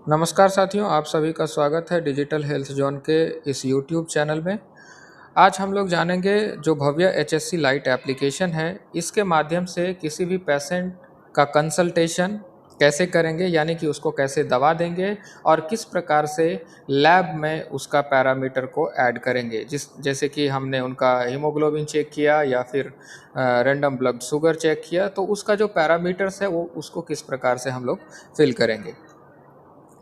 नमस्कार साथियों, आप सभी का स्वागत है डिजिटल हेल्थ जोन के इस यूट्यूब चैनल में। आज हम लोग जानेंगे जो भव्य एचएससी लाइट एप्लीकेशन है, इसके माध्यम से किसी भी पेशेंट का कंसल्टेशन कैसे करेंगे, यानी कि उसको कैसे दवा देंगे और किस प्रकार से लैब में उसका पैरामीटर को ऐड करेंगे। जैसे कि हमने उनका हीमोग्लोबिन चेक किया या फिर रैंडम ब्लड शुगर चेक किया, तो उसका जो पैरामीटर्स है वो उसको किस प्रकार से हम लोग फिल करेंगे।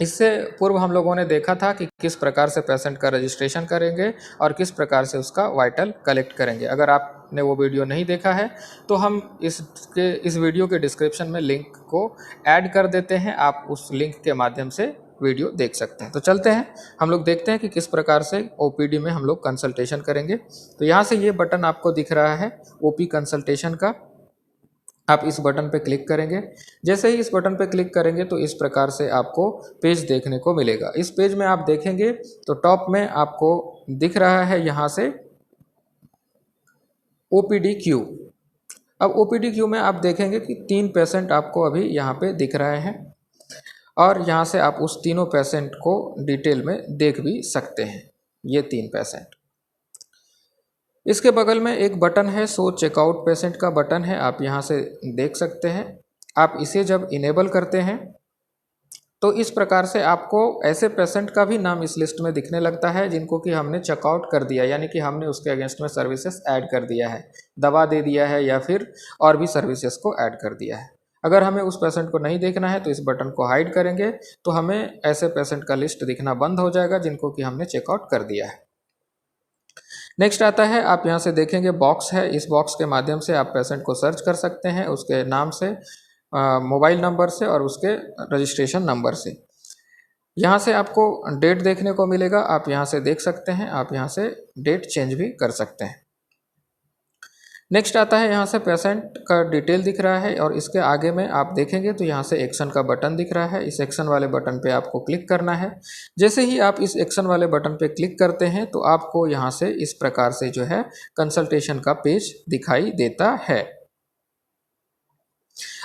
इससे पूर्व हम लोगों ने देखा था कि किस प्रकार से पेशेंट का रजिस्ट्रेशन करेंगे और किस प्रकार से उसका वाइटल कलेक्ट करेंगे। अगर आपने वो वीडियो नहीं देखा है तो हम इस वीडियो के डिस्क्रिप्शन में लिंक को ऐड कर देते हैं, आप उस लिंक के माध्यम से वीडियो देख सकते हैं। तो चलते हैं, हम लोग देखते हैं कि किस प्रकार से ओपीडी में हम लोग कंसल्टेशन करेंगे। तो यहाँ से ये बटन आपको दिख रहा है ओपी कंसल्टेशन का, आप इस बटन पे क्लिक करेंगे। जैसे ही इस बटन पे क्लिक करेंगे तो इस प्रकार से आपको पेज देखने को मिलेगा। इस पेज में आप देखेंगे तो टॉप में आपको दिख रहा है यहाँ से ओपीडी क्यू। अब ओपीडी क्यू में आप देखेंगे कि 3 पेशेंट आपको अभी यहाँ पे दिख रहे हैं और यहाँ से आप उस तीनों पेशेंट को डिटेल में देख भी सकते हैं। ये 3 पेशेंट। इसके बगल में एक बटन है शो चेकआउट पेशेंट का बटन है, आप यहाँ से देख सकते हैं। आप इसे जब इनेबल करते हैं तो इस प्रकार से आपको ऐसे पेशेंट का भी नाम इस लिस्ट में दिखने लगता है जिनको कि हमने चेकआउट कर दिया, यानी कि हमने उसके अगेंस्ट में सर्विसेज ऐड कर दिया है, दवा दे दिया है या फिर और भी सर्विसेज को ऐड कर दिया है। अगर हमें उस पेशेंट को नहीं देखना है तो इस बटन को हाइड करेंगे तो हमें ऐसे पेशेंट का लिस्ट दिखना बंद हो जाएगा जिनको कि हमने चेकआउट कर दिया है। नेक्स्ट आता है, आप यहाँ से देखेंगे बॉक्स है, इस बॉक्स के माध्यम से आप पेशेंट को सर्च कर सकते हैं उसके नाम से, मोबाइल नंबर से और उसके रजिस्ट्रेशन नंबर से। यहाँ से आपको डेट देखने को मिलेगा, आप यहाँ से देख सकते हैं, आप यहाँ से डेट चेंज भी कर सकते हैं। नेक्स्ट आता है, यहाँ से पेशेंट का डिटेल दिख रहा है और इसके आगे में आप देखेंगे तो यहाँ से एक्शन का बटन दिख रहा है। इस एक्शन वाले बटन पे आपको क्लिक करना है। जैसे ही आप इस एक्शन वाले बटन पे क्लिक करते हैं तो आपको यहाँ से इस प्रकार से जो है कंसल्टेशन का पेज दिखाई देता है।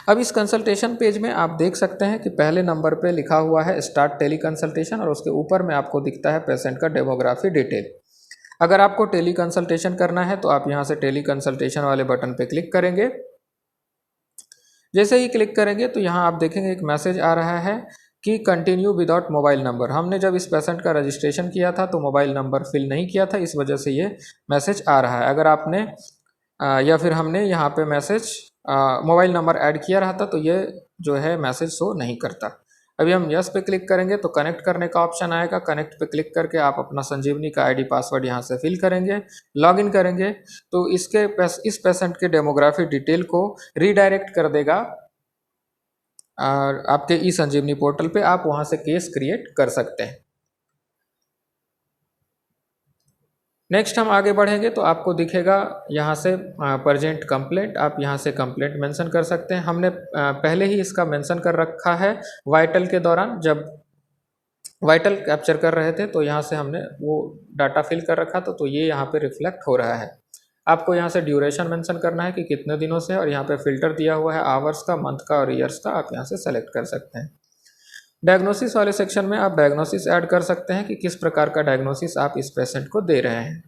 अब इस कंसल्टेशन पेज में आप देख सकते हैं कि पहले नंबर पे लिखा हुआ है स्टार्ट टेली कंसल्टेशन और उसके ऊपर में आपको दिखता है पेशेंट का डेमोग्राफी डिटेल। अगर आपको टेली कंसल्टेशन करना है तो आप यहाँ से टेली कंसल्टेशन वाले बटन पे क्लिक करेंगे। जैसे ही क्लिक करेंगे तो यहाँ आप देखेंगे एक मैसेज आ रहा है कि कंटिन्यू विदाउट मोबाइल नंबर। हमने जब इस पेशेंट का रजिस्ट्रेशन किया था तो मोबाइल नंबर फिल नहीं किया था, इस वजह से ये मैसेज आ रहा है। अगर आपने या फिर हमने यहाँ पे मैसेज मोबाइल नंबर ऐड किया रहता तो ये जो है मैसेज शो नहीं करता। अभी हम यस पे क्लिक करेंगे तो कनेक्ट करने का ऑप्शन आएगा। कनेक्ट पे क्लिक करके आप अपना संजीवनी का आईडी पासवर्ड यहाँ से फिल करेंगे, लॉगिन करेंगे तो इस पेशेंट के डेमोग्राफी डिटेल को रीडायरेक्ट कर देगा और आपके ई संजीवनी पोर्टल पे आप वहाँ से केस क्रिएट कर सकते हैं। नेक्स्ट हम आगे बढ़ेंगे तो आपको दिखेगा यहाँ से प्रेजेंट कंप्लेंट, आप यहाँ से कंप्लेंट मेंशन कर सकते हैं। हमने पहले ही इसका मेंशन कर रखा है वाइटल के दौरान, जब वाइटल कैप्चर कर रहे थे तो यहाँ से हमने वो डाटा फिल कर रखा था, तो ये यहाँ पे रिफ्लेक्ट हो रहा है। आपको यहाँ से ड्यूरेशन मेंशन करना है कि कितने दिनों से, और यहाँ पे फिल्टर दिया हुआ है आवर्स का, मंथ का और ईयर्स का, आप यहाँ से सेलेक्ट कर सकते हैं। डायग्नोसिस वाले सेक्शन में आप डायग्नोसिस ऐड कर सकते हैं कि किस प्रकार का डायग्नोसिस आप इस पेशेंट को दे रहे हैं।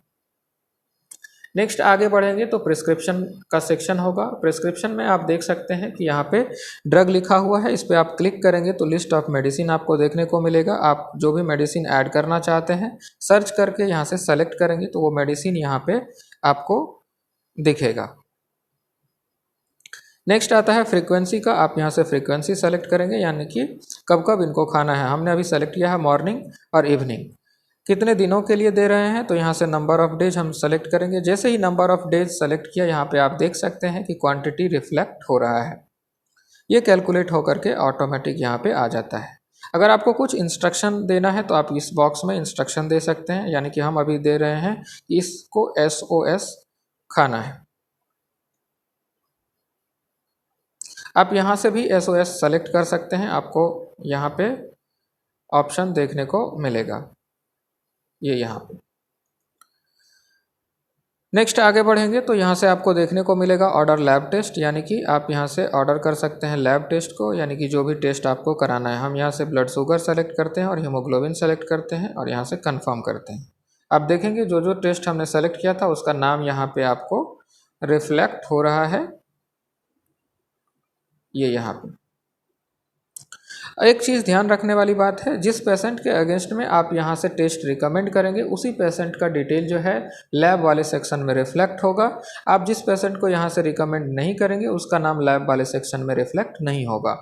नेक्स्ट आगे बढ़ेंगे तो प्रिस्क्रिप्शन का सेक्शन होगा। प्रिस्क्रिप्शन में आप देख सकते हैं कि यहाँ पे ड्रग लिखा हुआ है, इस पर आप क्लिक करेंगे तो लिस्ट ऑफ मेडिसिन आपको देखने को मिलेगा। आप जो भी मेडिसिन ऐड करना चाहते हैं सर्च करके यहाँ से सेलेक्ट करेंगे तो वो मेडिसिन यहाँ पे आपको दिखेगा। नेक्स्ट आता है फ्रीक्वेंसी का, आप यहाँ से फ्रीक्वेंसी सेलेक्ट करेंगे, यानी कि कब कब इनको खाना है। हमने अभी सेलेक्ट किया है मॉर्निंग और इवनिंग। कितने दिनों के लिए दे रहे हैं तो यहाँ से नंबर ऑफ डेज हम सेलेक्ट करेंगे। जैसे ही नंबर ऑफ डेज सेलेक्ट किया, यहाँ पे आप देख सकते हैं कि क्वांटिटी रिफ्लेक्ट हो रहा है। ये कैलकुलेट होकर के ऑटोमेटिक यहाँ पे आ जाता है। अगर आपको कुछ इंस्ट्रक्शन देना है तो आप इस बॉक्स में इंस्ट्रक्शन दे सकते हैं, यानी कि हम अभी दे रहे हैं कि इसको SOS खाना है। आप यहाँ से भी SOS सेलेक्ट कर सकते हैं, आपको यहाँ पे ऑप्शन देखने को मिलेगा ये यहाँ पे। नेक्स्ट आगे बढ़ेंगे तो यहाँ से आपको देखने को मिलेगा ऑर्डर लैब टेस्ट, यानी कि आप यहाँ से ऑर्डर कर सकते हैं लैब टेस्ट को, यानी कि जो भी टेस्ट आपको कराना है। हम यहाँ से ब्लड शुगर सेलेक्ट करते हैं और हीमोग्लोबिन सेलेक्ट करते हैं और यहाँ से कंफर्म करते हैं। आप देखेंगे जो जो टेस्ट हमने सेलेक्ट किया था उसका नाम यहाँ पे आपको रिफ्लेक्ट हो रहा है, ये यहाँ पे। एक चीज़ ध्यान रखने वाली बात है, जिस पेशेंट के अगेंस्ट में आप यहाँ से टेस्ट रिकमेंड करेंगे उसी पेशेंट का डिटेल जो है लैब वाले सेक्शन में रिफ्लेक्ट होगा। आप जिस पेशेंट को यहाँ से रिकमेंड नहीं करेंगे उसका नाम लैब वाले सेक्शन में रिफ्लेक्ट नहीं होगा।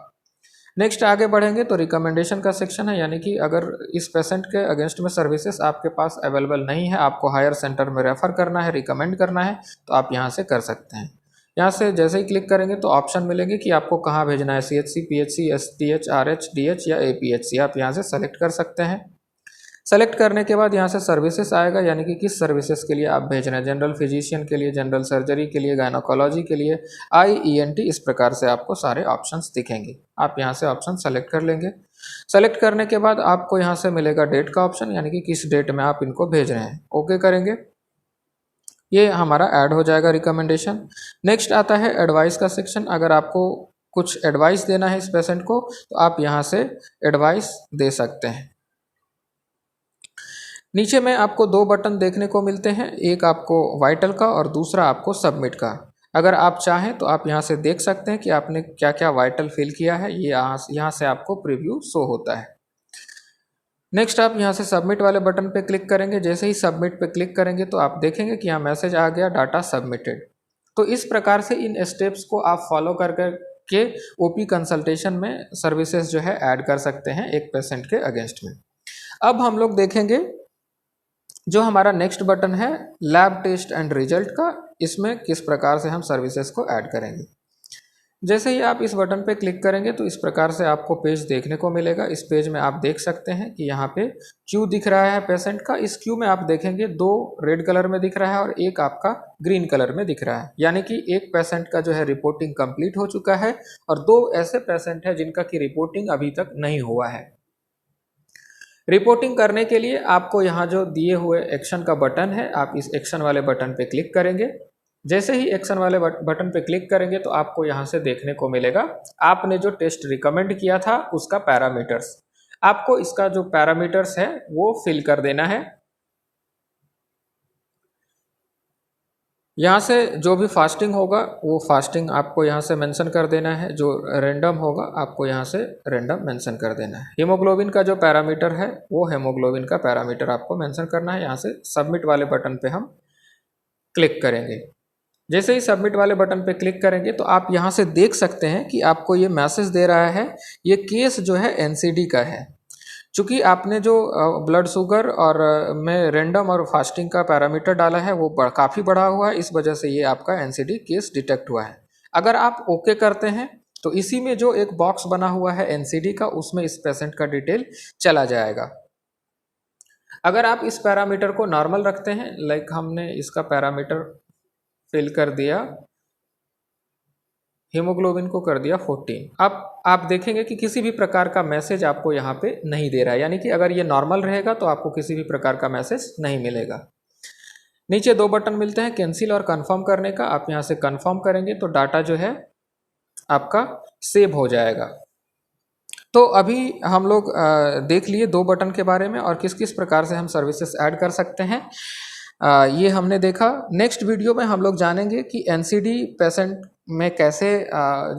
नेक्स्ट आगे बढ़ेंगे तो रिकमेंडेशन का सेक्शन है, यानी कि अगर इस पेशेंट के अगेंस्ट में सर्विसेज आपके पास अवेलेबल नहीं है, आपको हायर सेंटर में रेफ़र करना है, रिकमेंड करना है, तो आप यहाँ से कर सकते हैं। यहाँ से जैसे ही क्लिक करेंगे तो ऑप्शन मिलेंगे कि आपको कहाँ भेजना है, CHC, PHC, STH, RH, DH या APHC। आप यहाँ से सेलेक्ट कर सकते हैं। सेलेक्ट करने के बाद यहाँ से सर्विसेज आएगा, यानी कि किस सर्विसेज के लिए आप भेज रहे हैं। जनरल फिजिशियन के लिए, जनरल सर्जरी के लिए, गायनोकोलॉजी के लिए, IENT, इस प्रकार से आपको सारे ऑप्शंस दिखेंगे। आप यहाँ से ऑप्शन सेलेक्ट कर लेंगे। सेलेक्ट करने के बाद आपको यहाँ से मिलेगा डेट का ऑप्शन, यानी कि किस डेट में आप इनको भेज रहे हैं। ओके करेंगे, ये हमारा ऐड हो जाएगा रिकमेंडेशन। नेक्स्ट आता है एडवाइस का सेक्शन। अगर आपको कुछ एडवाइस देना है इस पेशेंट को तो आप यहाँ से एडवाइस दे सकते हैं। नीचे में आपको दो बटन देखने को मिलते हैं, एक आपको वाइटल का और दूसरा आपको सबमिट का। अगर आप चाहें तो आप यहाँ से देख सकते हैं कि आपने क्या क्या वाइटल फिल किया है, ये यहाँ से आपको प्रीव्यू शो होता है। नेक्स्ट आप यहाँ से सबमिट वाले बटन पे क्लिक करेंगे। जैसे ही सबमिट पे क्लिक करेंगे तो आप देखेंगे कि यहाँ मैसेज आ गया, डाटा सबमिटेड। तो इस प्रकार से इन स्टेप्स को आप फॉलो कर के OP कंसल्टेशन में सर्विसेज जो है ऐड कर सकते हैं एक पेशेंट के अगेंस्ट में। अब हम लोग देखेंगे जो हमारा नेक्स्ट बटन है लैब टेस्ट एंड रिजल्ट का, इसमें किस प्रकार से हम सर्विसेज को ऐड करेंगे। जैसे ही आप इस बटन पे क्लिक करेंगे तो इस प्रकार से आपको पेज देखने को मिलेगा। इस पेज में आप देख सकते हैं कि यहाँ पे क्यू दिख रहा है पेशेंट का। इस क्यू में आप देखेंगे 2 रेड कलर में दिख रहा है और एक आपका ग्रीन कलर में दिख रहा है, यानी कि एक पेशेंट का जो है रिपोर्टिंग कंप्लीट हो चुका है और 2 ऐसे पेशेंट है जिनका की रिपोर्टिंग अभी तक नहीं हुआ है। रिपोर्टिंग करने के लिए आपको यहाँ जो दिए हुए एक्शन का बटन है, आप इस एक्शन वाले बटन पे क्लिक करेंगे। जैसे ही एक्शन वाले बटन पे क्लिक करेंगे तो आपको यहाँ से देखने को मिलेगा आपने जो टेस्ट रिकमेंड किया था उसका पैरामीटर्स। आपको इसका जो पैरामीटर्स है वो फिल कर देना है। यहाँ से जो भी फास्टिंग होगा वो फास्टिंग आपको यहाँ से मेंशन कर देना है, जो रैंडम होगा आपको यहाँ से रैंडम मेंशन कर देना है। हीमोग्लोबिन का जो पैरामीटर है वो हीमोग्लोबिन का पैरामीटर आपको मेंशन करना है। यहाँ से सबमिट वाले बटन पे हम क्लिक करेंगे। जैसे ही सबमिट वाले बटन पे क्लिक करेंगे तो आप यहाँ से देख सकते हैं कि आपको ये मैसेज दे रहा है, ये केस जो है NCD का है। चूँकि आपने जो ब्लड शुगर और में रैंडम और फास्टिंग का पैरामीटर डाला है वो काफ़ी बढ़ा हुआ है, इस वजह से ये आपका NCD केस डिटेक्ट हुआ है। अगर आप ओके करते हैं तो इसी में जो एक बॉक्स बना हुआ है NCD का, उसमें इस पेशेंट का डिटेल चला जाएगा। अगर आप इस पैरामीटर को नॉर्मल रखते हैं, लाइक हमने इसका पैरामीटर फिल कर दिया, हीमोग्लोबिन को कर दिया 14, अब आप देखेंगे कि किसी भी प्रकार का मैसेज आपको यहाँ पे नहीं दे रहा है, यानी कि अगर ये नॉर्मल रहेगा तो आपको किसी भी प्रकार का मैसेज नहीं मिलेगा। नीचे 2 बटन मिलते हैं कैंसिल और कंफर्म करने का। आप यहाँ से कंफर्म करेंगे तो डाटा जो है आपका सेव हो जाएगा। तो अभी हम लोग देख लिए 2 बटन के बारे में और किस किस प्रकार से हम सर्विसेज ऐड कर सकते हैं, ये हमने देखा। नेक्स्ट वीडियो में हम लोग जानेंगे कि NCD पेशेंट में कैसे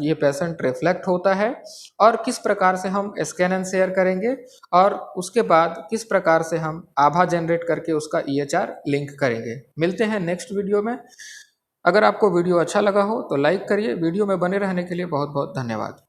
ये पेशेंट रिफ्लेक्ट होता है और किस प्रकार से हम स्कैन एंड शेयर करेंगे और उसके बाद किस प्रकार से हम आभा जनरेट करके उसका EHR लिंक करेंगे। मिलते हैं नेक्स्ट वीडियो में। अगर आपको वीडियो अच्छा लगा हो तो लाइक करिए। वीडियो में बने रहने के लिए बहुत बहुत धन्यवाद।